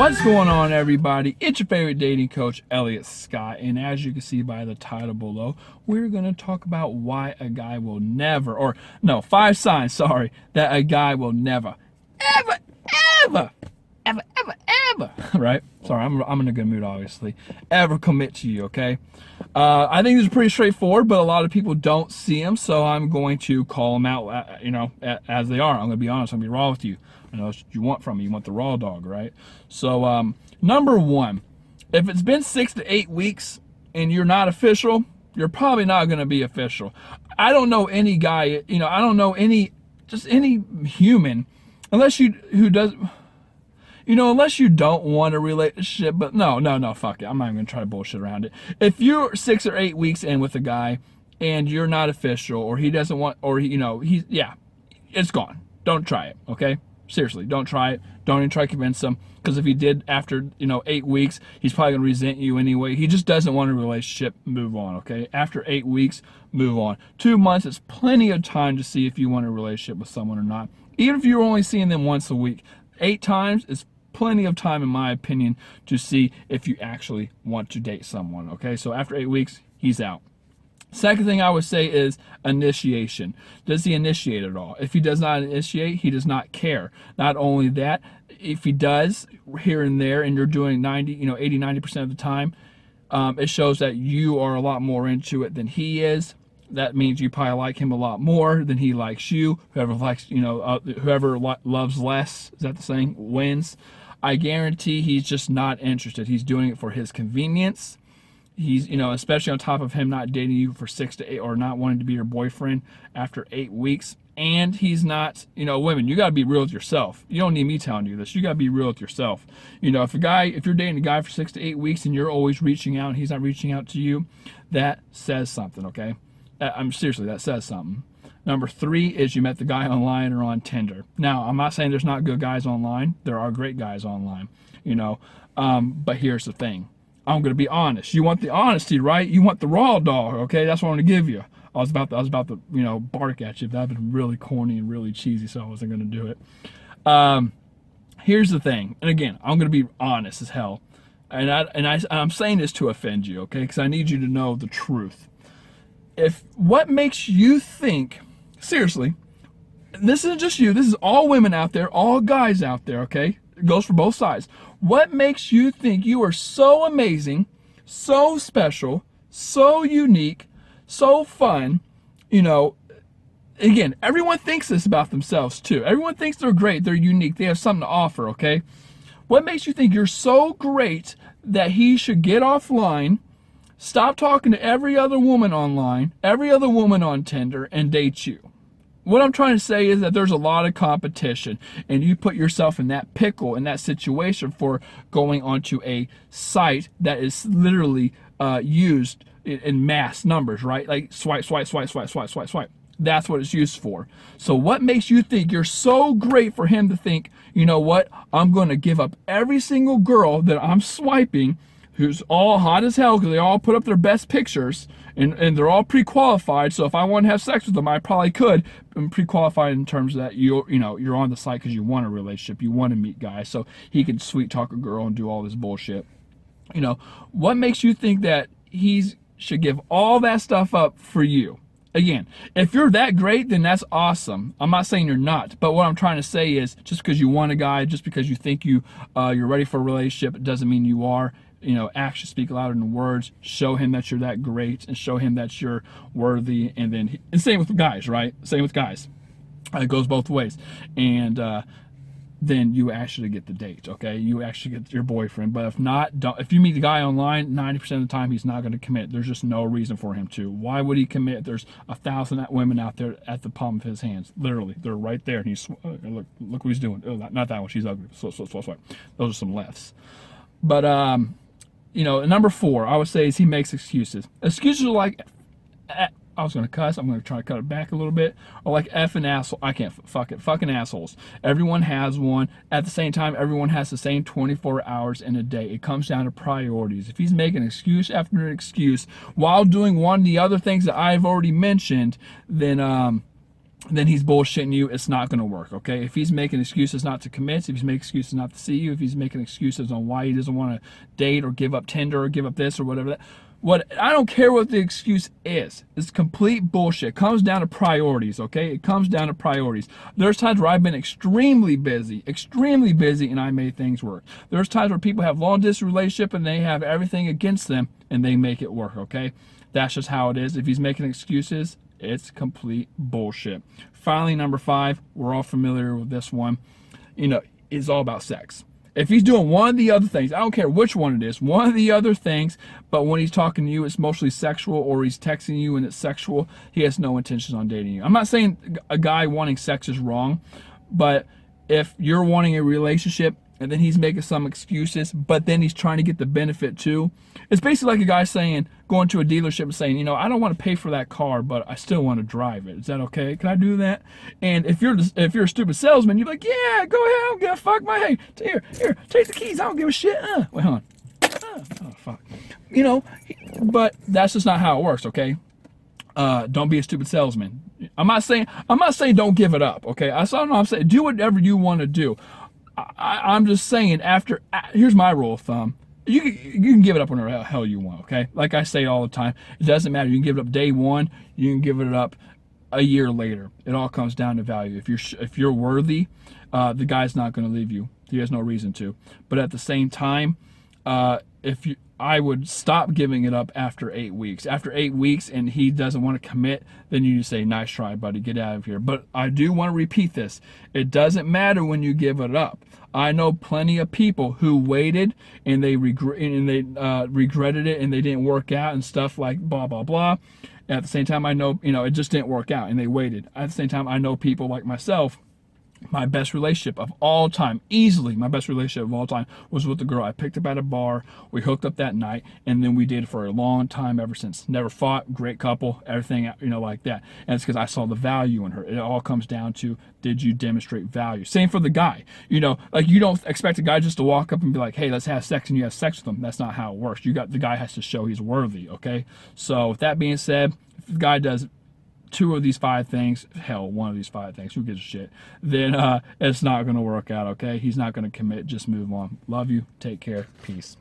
What's going on, everybody? It's your favorite dating coach, Elliot Scott, and as you can see by the title below, we're going to talk about why a guy will never, or no, 5 signs, sorry, that a guy will never, ever, ever, ever, ever, ever, right? Sorry, I'm in a good mood, obviously, ever commit to you, okay? I think these are pretty straightforward, but a lot of people don't see them, so I'm going to call them out, as they are. I'm going to be honest, I'm going to be raw with you. I know that's what you want from me. You want the raw dog, right? So, number one, if it's been 6 to 8 weeks and you're not official, you're probably not going to be official. I don't know any guy, I don't know any human, unless you don't want a relationship, but no, fuck it. I'm not even going to try to bullshit around it. If you're 6 or 8 weeks in with a guy and you're not official, or he doesn't want, or it's gone. Don't try it, okay? Seriously, don't try it. Don't even try to convince him, because if he did after 8 weeks, he's probably gonna resent you anyway. He just doesn't want a relationship. Move on, okay? After 8 weeks, move on. 2 months is plenty of time to see if you want a relationship with someone or not. Even if you're only seeing them once a week, 8 times is plenty of time, in my opinion, to see if you actually want to date someone, okay? So after 8 weeks, he's out. Second thing I would say is initiation. Does he initiate at all? If he does not initiate, he does not care. Not only that, if he does here and there, and you're doing 80-90% of the time, it shows that you are a lot more into it than he is. That means you probably like him a lot more than he likes you. Whoever loves less, is that the saying, wins. I guarantee he's just not interested. He's doing it for his convenience. He's, especially on top of him not dating you for 6 to 8, or not wanting to be your boyfriend after 8 weeks. And he's not, women, you got to be real with yourself. You don't need me telling you this. You got to be real with yourself. If you're dating a guy for 6 to 8 weeks and you're always reaching out and he's not reaching out to you, that says something, okay? Seriously, that says something. Number 3 is you met the guy online or on Tinder. Now, I'm not saying there's not good guys online. There are great guys online, but here's the thing. I'm going to be honest. You want the honesty, right? You want the raw dog, okay? That's what I'm going to give you. I was about to bark at you, but that'd been really corny and really cheesy, so I wasn't going to do it. Here's the thing, and again, I'm going to be honest as hell, and I'm saying this to offend you, okay? Because I need you to know the truth. What makes you think, seriously, this isn't just you, this is all women out there, all guys out there, okay? It goes for both sides. What makes you think you are so amazing, so special, so unique, so fun? Again, everyone thinks this about themselves too. Everyone thinks they're great, they're unique, they have something to offer, okay? What makes you think you're so great that he should get offline, stop talking to every other woman online, every other woman on Tinder, and date you? What I'm trying to say is that there's a lot of competition, and you put yourself in that pickle, in that situation, for going onto a site that is literally used in mass numbers, right? Like swipe, swipe, swipe, swipe, swipe, swipe, swipe. That's what it's used for. So what makes you think you're so great for him to think, you know what, I'm going to give up every single girl that I'm swiping, who's all hot as hell because they all put up their best pictures, and they're all pre-qualified, so if I want to have sex with them, I probably could. I'm pre-qualified in terms of that you're on the site because you want a relationship, you want to meet guys, so he can sweet talk a girl and do all this bullshit. What makes you think that he should give all that stuff up for you? Again, if you're that great, then that's awesome. I'm not saying you're not, but what I'm trying to say is, just because you want a guy, just because you think you're ready for a relationship, it doesn't mean you are. Actions speak louder than words. Show him that you're that great, and show him that you're worthy. And same with guys, right? Same with guys. It goes both ways. And then you actually get the date, okay? You actually get your boyfriend. But if not, if you meet the guy online, 90% of the time he's not going to commit. There's just no reason for him to. Why would he commit? There's 1,000 women out there at the palm of his hands. Literally, they're right there. And he's look what he's doing. Oh, not that one. She's ugly. So. Those are some lefts. But number 4, I would say, is he makes excuses. Excuses are like, I was going to cuss, I'm going to try to cut it back a little bit, or like effing asshole, I can't, fuck it, fucking assholes. Everyone has one. At the same time, everyone has the same 24 hours in a day. It comes down to priorities. If he's making excuse after excuse while doing one of the other things that I've already mentioned, then then he's bullshitting you. It's not going to work, okay? If he's making excuses not to commit, if he's making excuses not to see you, if he's making excuses on why he doesn't want to date or give up Tinder or give up this or whatever that, I don't care what the excuse is. It's complete bullshit. It comes down to priorities, okay? It comes down to priorities. There's times where I've been extremely busy, and I made things work. There's times where people have long distance relationship and they have everything against them and they make it work, okay? That's just how it is. If he's making excuses, it's complete bullshit. Finally, number 5, we're all familiar with this one. It's all about sex. If he's doing one of the other things, I don't care which one it is, one of the other things, but when he's talking to you, it's mostly sexual, or he's texting you and it's sexual, he has no intentions on dating you. I'm not saying a guy wanting sex is wrong, but if you're wanting a relationship and then he's making some excuses, but then he's trying to get the benefit too, it's basically like a guy saying, going to a dealership and saying, I don't want to pay for that car, but I still want to drive it. Is that okay? Can I do that? And if you're a stupid salesman, you're like, yeah, go ahead. I don't give a fuck. Here, take the keys. I don't give a shit. Wait, hold on. Oh, fuck. But that's just not how it works, okay? Don't be a stupid salesman. I'm not saying don't give it up, okay? I'm saying do whatever you want to do. I'm just saying here's my rule of thumb. You can give it up whenever the hell you want, okay? Like I say all the time, it doesn't matter. You can give it up day one. You can give it up a year later. It all comes down to value. If you're worthy, the guy's not going to leave you. He has no reason to. But at the same time, I would stop giving it up after 8 weeks. After 8 weeks and he doesn't want to commit, then you just say, nice try, buddy, get out of here. But I do want to repeat this. It doesn't matter when you give it up. I know plenty of people who waited and they regretted it and they didn't work out and stuff like blah, blah, blah. At the same time, I know, it just didn't work out and they waited. At the same time, I know people like myself. My best relationship of all time, easily my best relationship of all time, was with the girl I picked up at a bar. We hooked up that night, and then we dated for a long time ever since. Never fought, great couple, everything, like that. And it's because I saw the value in her. It all comes down to, did you demonstrate value? Same for the guy. Like you don't expect a guy just to walk up and be like, hey, let's have sex, and you have sex with him. That's not how it works. The guy has to show he's worthy, okay? So with that being said, if the guy does 2 of these 5 things, hell, 1 of these 5 things, who gives a shit, then it's not going to work out, okay? He's not going to commit. Just move on. Love you. Take care. Peace.